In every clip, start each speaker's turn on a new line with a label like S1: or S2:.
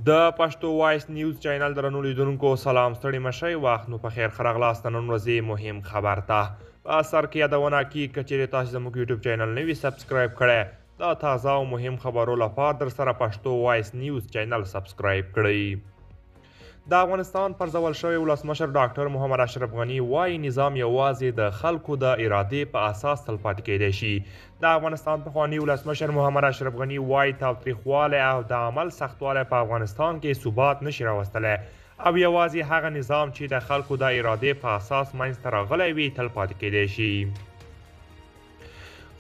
S1: د پښتو وایس نیوز چینل درنو لیدونکو سلام ستړي مشئ وخت مو په خیر ښه راغلاست د نن ورځې مهم خبر ته په سر کې یادونه کیږي که چیرې تاسو زموږ یوټیوب چینل نه وي سبسکرایب کړی د تازه او مهم خبرو لپاره در سره پښتو وایس نیوز چینل سبسکرایب کړئ. د افغانستان پرځول شوی ولسمشر ډاکټر محمد اشرف غني وایي نظام یوازې د خلکو د ارادې په اساس تلپاتې کیدی شي. د افغانستان پخواني ولسمشر محمد اشرف غني وایي تاوتریخوالی او د عمل سختوالی په افغانستان کې ثبات نشي راوستلی او یوازې هغه نظام چې د خلکو د ارادې په اساس منځته راغلی وي تلپاتې کیدی شي.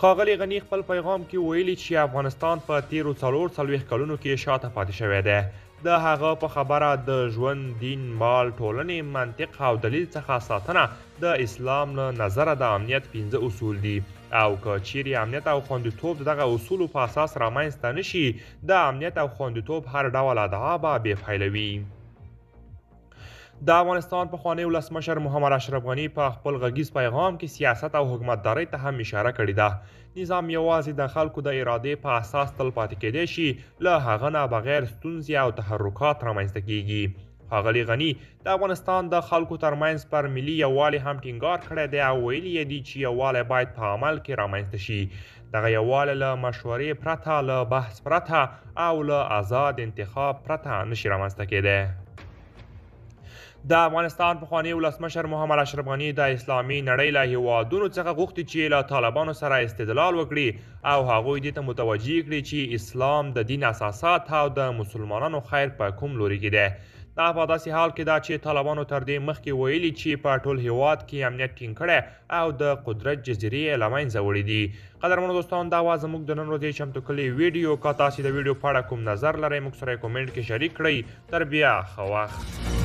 S1: ښاغلي غني خپل پیغام کې ویلي چې افغانستان په تیرو 40 کلونو کې شاته پاتې شوی دی. د هغه په خبره د ژوند، دین، مال، ټولنې، منطق او دلیل څخه ساتنه د اسلام له نظره د امنیت 15 اصول دي او که چیرې امنیت او خوندیتوب د دغه اصولو په اساس رامنځته نشي د امنیت او خوندیتوب هر ډول ادعا به بې پایله وي. د افغانستان پخوانی ولسمشر محمد اشرف غني په خپل غږیز پیغام کې سیاست او حکومتدارۍ ته هم اشاره کړې ده. نظام یوازې د خلکو د ارادې په اساس تلپاتې کیدی شي، له هغه نه بغیر ستونزې او تحرکات رامنځته کیږي. ښاغلي غني د افغانستان د خلکو ترمنځ پر ملي یووالي هم ټینګار کړی دی او ویلي یې دي چې یووالی باید په عمل کې رامنځته شي. دغه یووالی له مشورې پرته، له بحث پرته او له آزاد انتخاب پرته نشي رامنځته کیدی. د افغانستان پخوانی ولسمشر محمد اشرف غني د اسلامي نړۍ له هیوادونو څخه غوښتي چې له طالبانو سره استدلال وکړي او هغوی دې ته متوجه کړي چې اسلام د دین اساسات او د مسلمانانو خیر په کوم لوري کې دی. دا په داسې حال کې ده چې طالبانو تر دې مخکې ویلي چې په ټول هیواد کې امنیت ټینګ کړی او د قدرت جزیرې له منځه وړي دي. قدرمنو دوستان دا وه زموږ د نن ورځې چمتو کړې ویډیو. که تاسې د ویډیو په اړه کوم نظر لرئ موږ سره یې کومنټ کې شریک کړئ. تر بیا ښه وخت.